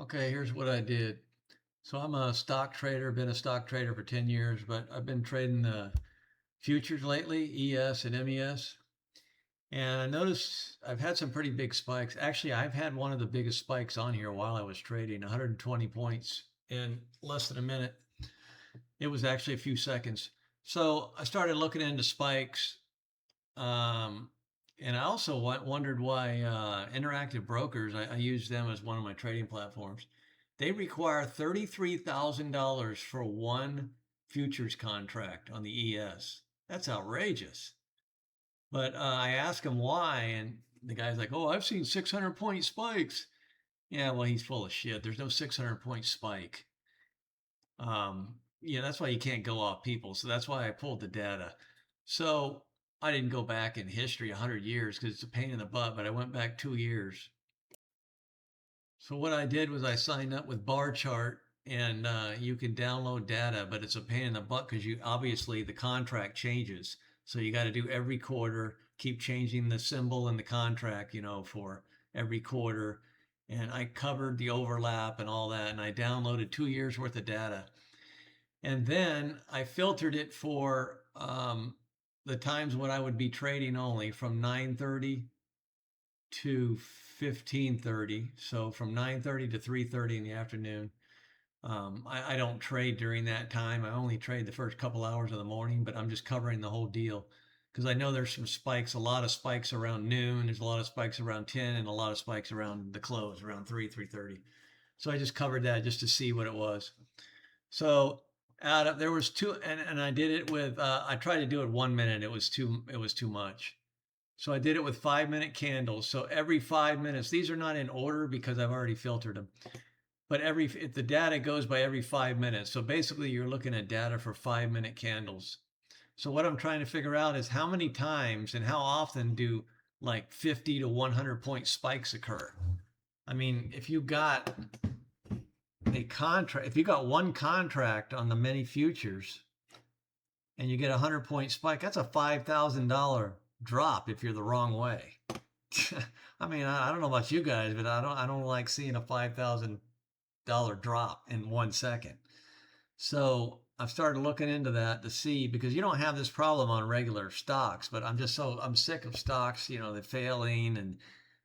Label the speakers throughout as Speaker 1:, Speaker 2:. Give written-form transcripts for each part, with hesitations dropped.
Speaker 1: Okay, here's what I did. So I'm a stock trader, been a stock trader for 10 years, but I've been trading the futures lately, ES and MES. And I noticed I've had some pretty big spikes. Actually, I've had one of the biggest spikes on here while I was trading, 120 points in less than a minute. It was actually a few seconds. So I started looking into spikes. Um, and I also wondered why Interactive Brokers, I use them as one of my trading platforms. They require $33,000 for one futures contract on the ES. That's outrageous. But I asked him why, and the guy's like, "Oh, I've seen 600-point spikes." Yeah, well, he's full of shit. There's no 600-point spike. Yeah, that's why you can't go off people. So that's why I pulled the data. So I didn't go back in history 100 years because it's a pain in the butt, but I went back 2 years. So what I did was I signed up with Bar Chart, and you can download data, but it's a pain in the butt because you obviously the contract changes. So you got to do every quarter, keep changing the symbol in the contract, for every quarter. And I covered the overlap and all that, and I downloaded 2 years worth of data. And then I filtered it for the times when I would be trading only from 9:30 to 15:30. So from 9:30 to 3:30 in the afternoon. I don't trade during that time. I only trade the first couple hours of the morning, but I'm just covering the whole deal because I know there's some spikes, a lot of spikes around noon. There's a lot of spikes around 10 and a lot of spikes around the close, around 3:30. So I just covered that just to see what it was. So there was two, and I did it with, I tried to do it 1 minute. It was too much. So I did it with 5 minute candles. So every 5 minutes, these are not in order because I've already filtered them, but if the data goes by every 5 minutes. So basically you're looking at data for 5 minute candles. So what I'm trying to figure out is how many times and how often do like 50 to 100 point spikes occur? I mean, if you got one contract on the many futures and you get a 100 point spike, that's a $5,000 drop if you're the wrong way. I mean, I don't know about you guys, but I don't like seeing a $5,000 drop in 1 second. So I've started looking into that to see, because you don't have this problem on regular stocks, but I'm sick of stocks, they're failing and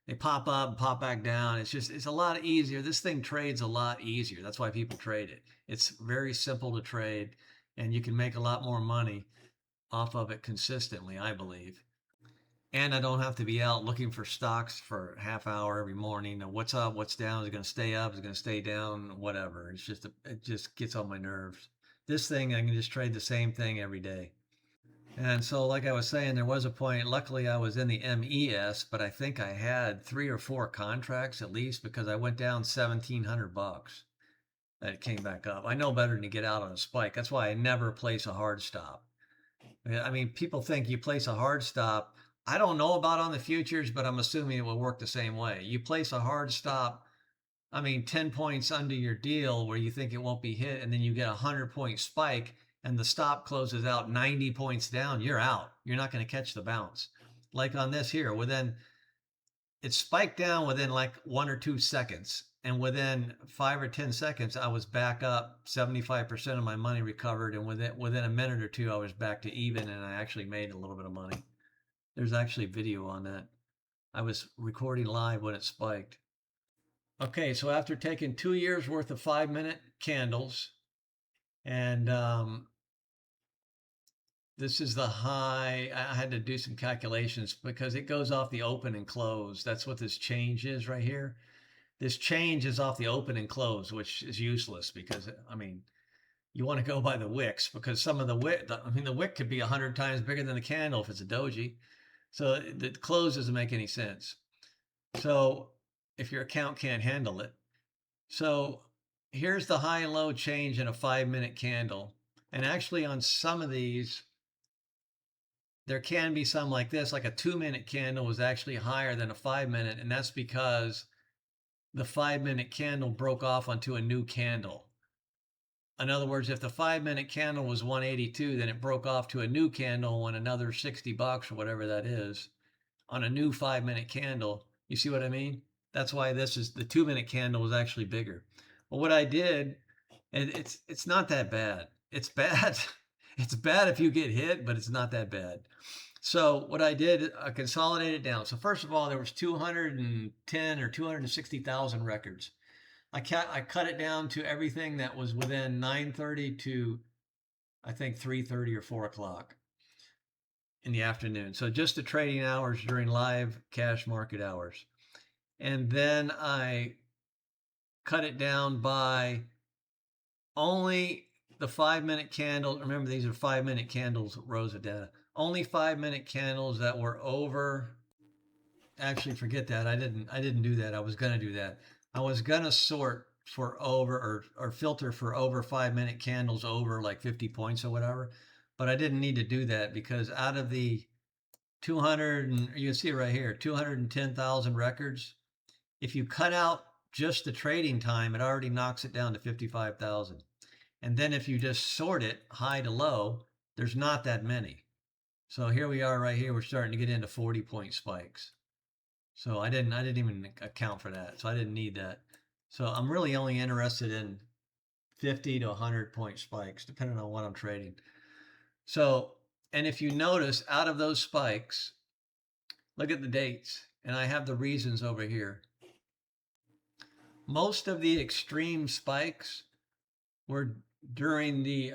Speaker 1: they pop up and pop back down. It's a lot easier. This thing trades a lot easier. That's why people trade it. It's very simple to trade, and you can make a lot more money off of it consistently, I believe. And I don't have to be out looking for stocks for a half hour every morning. What's up, what's down, is it going to stay up, is it going to stay down, whatever. It just gets on my nerves. This thing, I can just trade the same thing every day. And so, like I was saying, there was a point, luckily I was in the MES, but I think I had 3 or 4 contracts at least because I went down $1,700 that it came back up. I know better than to get out on a spike. That's why I never place a hard stop. I mean, people think you place a hard stop. I don't know about on the futures, but I'm assuming it will work the same way. You place a hard stop, I mean, 10 points under your deal where you think it won't be hit, and then you get a 100-point spike and the stop closes out 90 points down, you're out. You're not going to catch the bounce. Like on this here, it spiked down within like 1 or 2 seconds. And within 5 or 10 seconds, I was back up 75% of my money recovered. And within a minute or two, I was back to even, and I actually made a little bit of money. There's actually video on that. I was recording live when it spiked. Okay, so after taking 2 years worth of 5 minute candles, and this is the high. I had to do some calculations because it goes off the open and close. That's what this change is right here. This change is off the open and close, which is useless because, I mean, you want to go by the wicks because some of the wick could be 100 times bigger than the candle if it's a doji. So the close doesn't make any sense. So if your account can't handle it. So here's the high and low change in a 5 minute candle. And actually on some of these, there can be some like this, like a 2 minute candle was actually higher than a 5 minute. And that's because the 5 minute candle broke off onto a new candle. In other words, if the 5 minute candle was 182, then it broke off to a new candle on another $60 or whatever that is on a new 5 minute candle. You see what I mean? That's why this is the 2-minute candle is actually bigger. But what I did, and it's not that bad. It's bad. It's bad if you get hit, but it's not that bad. So what I did, I consolidated down. So first of all, there was 210 or 260,000 records. I cut it down to everything that was within 9:30 to I think 3:30 or 4 o'clock in the afternoon. So just the trading hours during live cash market hours. And then I cut it down by only the 5-minute candles. Remember, these are 5-minute candles, rows of data. Only 5-minute candles that were over. Actually, forget that. I didn't do that. I was gonna do that. I was gonna sort for over or filter for over 5-minute candles over like 50 points or whatever. But I didn't need to do that because out of the 200, and you can see it right here, 210,000 records. If you cut out just the trading time, it already knocks it down to 55,000. And then if you just sort it high to low, there's not that many. So here we are right here. We're starting to get into 40-point spikes. So I didn't even account for that. So I didn't need that. So I'm really only interested in 50 to 100-point spikes, depending on what I'm trading. So, and if you notice, out of those spikes, look at the dates, and I have the reasons over here. Most of the extreme spikes were during the,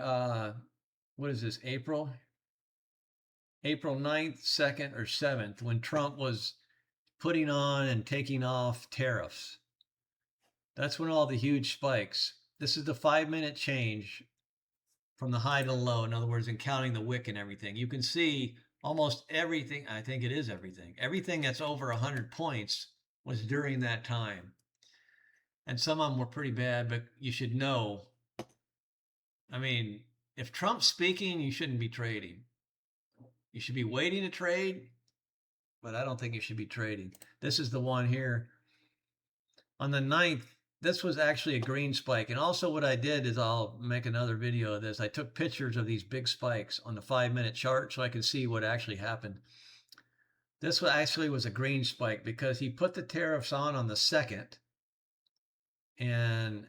Speaker 1: what is this, April 9th, 2nd, or 7th, when Trump was putting on and taking off tariffs. That's when all the huge spikes. This is the 5-minute change from the high to the low. In other words, in counting the wick and everything. You can see almost everything. I think it is everything. Everything that's over 100 points was during that time. And some of them were pretty bad, but you should know. I mean, if Trump's speaking, you shouldn't be trading. You should be waiting to trade, but I don't think you should be trading. This is the one here. On the 9th, this was actually a green spike. And also what I did is I'll make another video of this. I took pictures of these big spikes on the 5-minute chart so I could see what actually happened. This actually was a green spike because he put the tariffs on the 2nd. And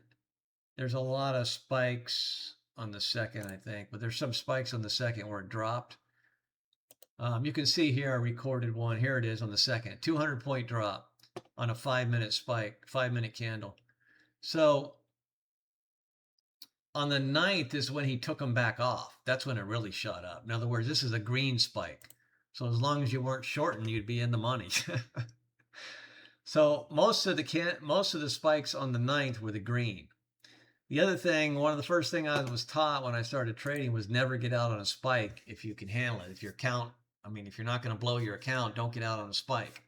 Speaker 1: there's a lot of spikes on the 2nd, I think. But there's some spikes on the 2nd where it dropped. You can see here I recorded one. Here it is on the 2nd. 200-point drop on a 5-minute spike, 5-minute candle. So on the 9th is when he took them back off. That's when it really shot up. In other words, this is a green spike. So as long as you weren't shorting, you'd be in the money. So most of the spikes on the 9th were the green. The other thing, one of the first things I was taught when I started trading was never get out on a spike if you can handle it. If you're not going to blow your account, don't get out on a spike.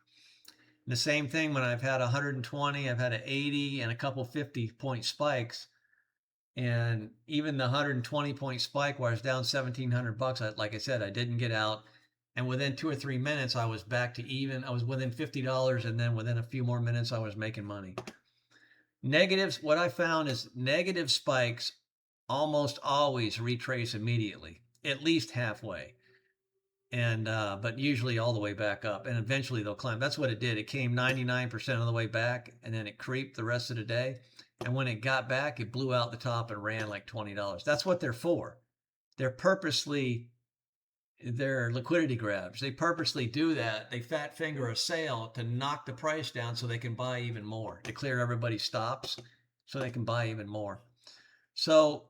Speaker 1: And the same thing when I've had 120, I've had an 80 and a couple 50-point spikes. And even the 120-point spike where I was down $1,700, like I said, I didn't get out. And within 2 or 3 minutes, I was back to even. I was within $50, and then within a few more minutes, I was making money. Negatives, what I found is negative spikes almost always retrace immediately, at least halfway. And but usually all the way back up, and eventually they'll climb. That's what it did. It came 99% of the way back, and then it creeped the rest of the day. And when it got back, it blew out the top and ran like $20. That's what they're for. They're liquidity grabs. They purposely do that. They fat finger a sale to knock the price down so they can buy even more, to clear everybody's stops so they can buy even more. So,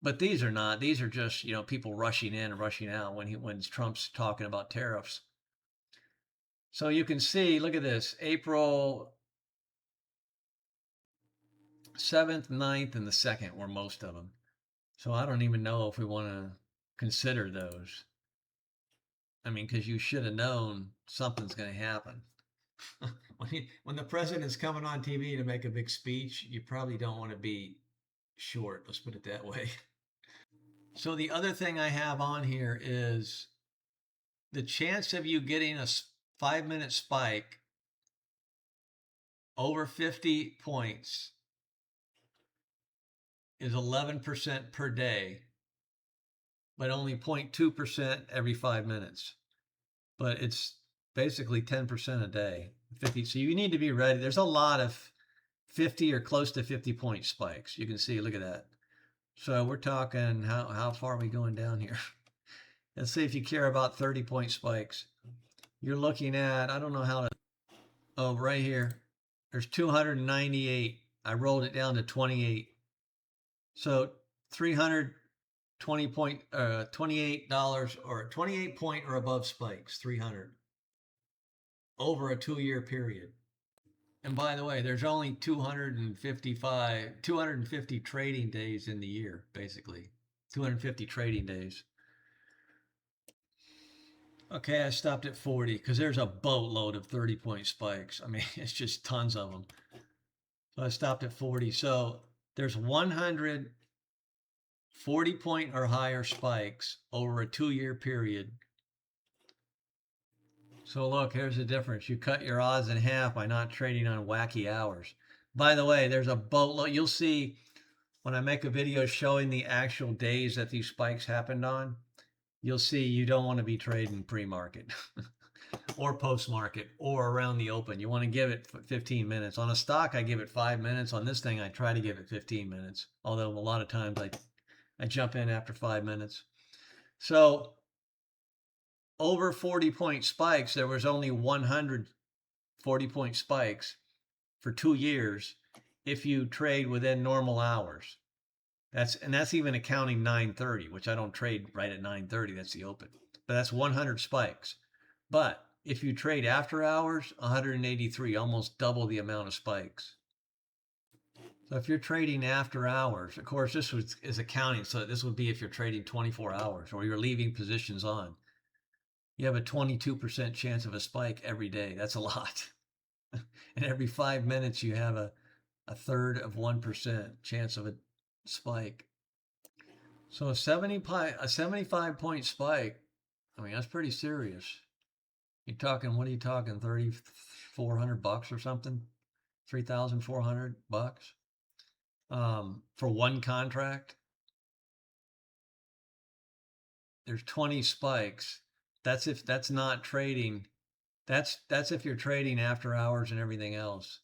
Speaker 1: but these are not. These are just, people rushing in and rushing out when Trump's talking about tariffs. So you can see, look at this, April 7th, 9th, and the 2nd were most of them. So I don't even know if we want to consider those. I mean, because you should have known something's going to happen. When the president's coming on TV to make a big speech, you probably don't want to be short. Let's put it that way. So the other thing I have on here is the chance of you getting a 5-minute spike over 50 points is 11% per day, but only 0.2% every 5 minutes. But it's basically 10% a day. 50. So you need to be ready. There's a lot of 50 or close to 50 point spikes. You can see, look at that. So we're talking, how far are we going down here? Let's see if you care about 30 point spikes. You're looking at, I don't know how to, oh, right here. There's 298. I rolled it down to 28. So 320 point, $28 or 28 point or above spikes, 300 over a 2-year period. And by the way, there's only 250 trading days in the year, basically. 250 trading days. Okay, I stopped at 40 because there's a boatload of 30 point spikes. I mean, it's just tons of them. So I stopped at 40. So there's 140 point or higher spikes over a 2-year period. So look, here's the difference. You cut your odds in half by not trading on wacky hours. By the way, there's a boatload. You'll see when I make a video showing the actual days that these spikes happened on, you'll see you don't want to be trading pre-market or post-market or around the open. You want to give it 15 minutes. On a stock, I give it 5 minutes. On this thing, I try to give it 15 minutes. Although a lot of times I jump in after 5 minutes. So over 40 point spikes, there was only 140 point spikes for 2 years if you trade within normal hours. That's even accounting 9:30, which I don't trade right at 9:30. That's the open. But that's 100 spikes. But if you trade after hours, 183, almost double the amount of spikes. So if you're trading after hours, of course, this is accounting. So this would be if you're trading 24 hours or you're leaving positions on. You have a 22% chance of a spike every day. That's a lot. And every 5 minutes, you have a third of 1% chance of a spike. So a 75 point spike, I mean, that's pretty serious. You're talking, what are you talking, $3,400 or something? $3,400 for one contract. There's 20 spikes. That's not trading. That's if you're trading after hours and everything else.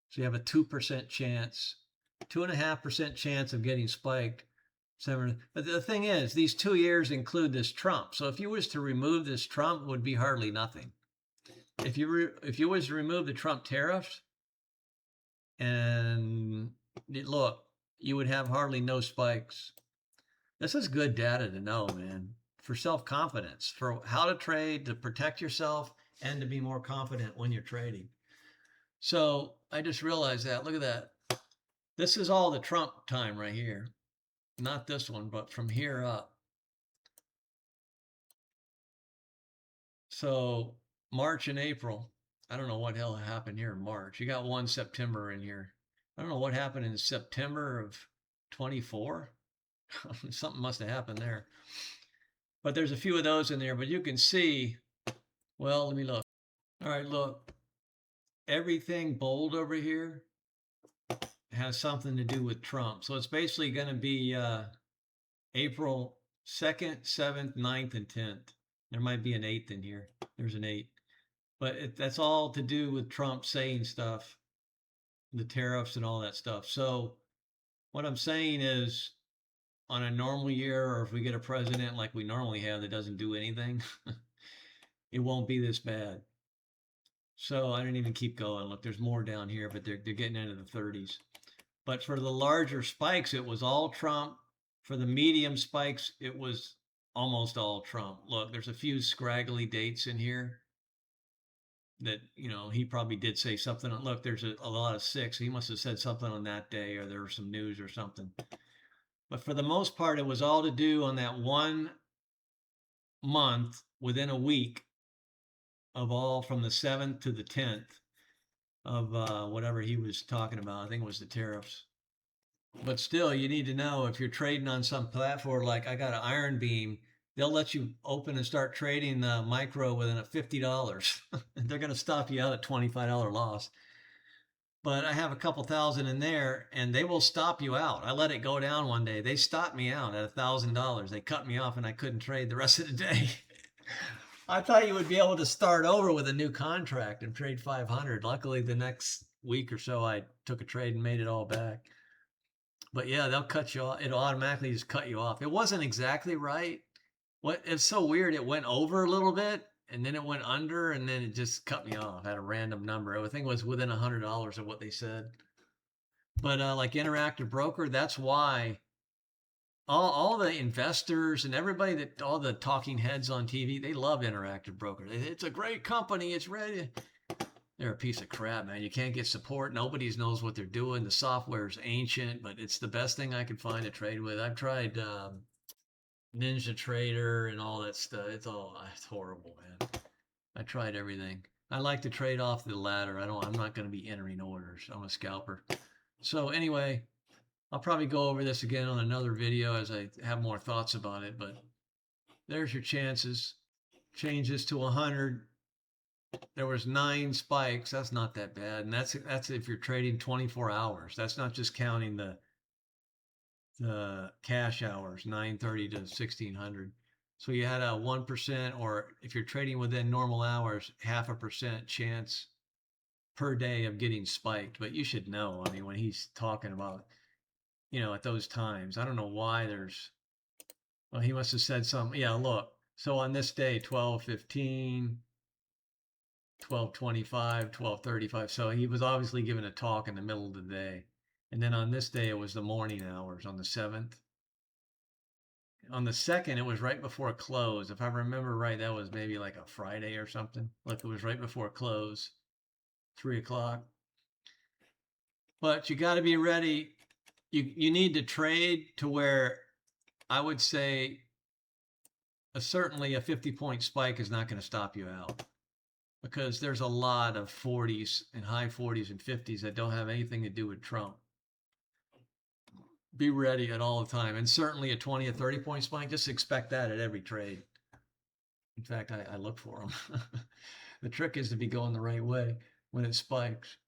Speaker 1: So you have a 2% chance, 2.5% chance of getting spiked. But the thing is, these 2 years include this Trump. So if you was to remove this Trump, it would be hardly nothing. If you was to remove the Trump tariffs, and look, you would have hardly no spikes. This is good data to know, man, for self-confidence, for how to trade, to protect yourself, and to be more confident when you're trading. So I just realized that. Look at that. This is all the Trump time right here. Not this one, but from here up. So March and April. I don't know what hell happened here in March. You got one September in here. I don't know what happened in September of 24. Something must have happened there. But there's a few of those in there. But you can see, well, let me look. All right, look. Everything bold over here has something to do with Trump. So it's basically going to be April 2nd, 7th, 9th, and 10th. There might be an 8th in here. There's an 8. But that's all to do with Trump saying stuff, the tariffs and all that stuff. So what I'm saying is, on a normal year, or if we get a president like we normally have that doesn't do anything, it won't be this bad. So I didn't even keep going. Look, there's more down here, but they're getting into the 30s. But for the larger spikes, it was all Trump. For the medium spikes, it was almost all Trump. Look, there's a few scraggly dates in here that, he probably did say something. Look, there's a lot of 6. He must have said something on that day, or there was some news or something. But for the most part, it was all to do on that 1 month within a week of all from the 7th to the 10th of whatever he was talking about. I think it was the tariffs. But still, you need to know, if you're trading on some platform, like I got an Iron Beam, they'll let you open and start trading the micro within a $50. They're going to stop you out at $25 loss. But I have a couple thousand in there, and they will stop you out. I let it go down one day. They stopped me out at $1,000. They cut me off, and I couldn't trade the rest of the day. I thought you would be able to start over with a new contract and trade 500. Luckily, the next week or so, I took a trade and made it all back. But yeah, they'll cut you off. It'll automatically just cut you off. It wasn't exactly right. What it's so weird. It went over a little bit and then it went under and then it just cut me off at a random number. I think it was within $100 of what they said. But like Interactive Broker, that's why all the investors and everybody that all the talking heads on TV, they love Interactive Broker. It's a great company. It's ready. They're a piece of crap, man. You can't get support. Nobody knows what they're doing. The software is ancient, but it's the best thing I could find to trade with. I've tried Ninja Trader and all that stuff. It's horrible, man. I tried everything. I like to trade off the ladder. I'm not going to be entering orders. I'm a scalper. So anyway, I'll probably go over this again on another video as I have more thoughts about it, but there's your chances. Change this to 100. There was 9 spikes. That's not that bad. And that's if you're trading 24 hours. That's not just counting the cash hours, 9:30 to 1600. So you had a 1%, or if you're trading within normal hours, 0.5% chance per day of getting spiked. But you should know, I mean, when he's talking about, at those times, I don't know why well, he must have said something. Yeah, look. So on this day, 12:15, 12:25, 12:35. So he was obviously giving a talk in the middle of the day. And then on this day, it was the morning hours on the 7th. On the 2nd, it was right before close. If I remember right, that was maybe like a Friday or something. Like it was right before close, 3 o'clock. But you got to be ready. You need to trade to where I would say certainly a 50-point spike is not going to stop you out, because there's a lot of 40s and high 40s and 50s that don't have anything to do with Trump. Be ready at all the time. And certainly a 20 or 30-point spike, just expect that at every trade. In fact, I look for them. The trick is to be going the right way when it spikes.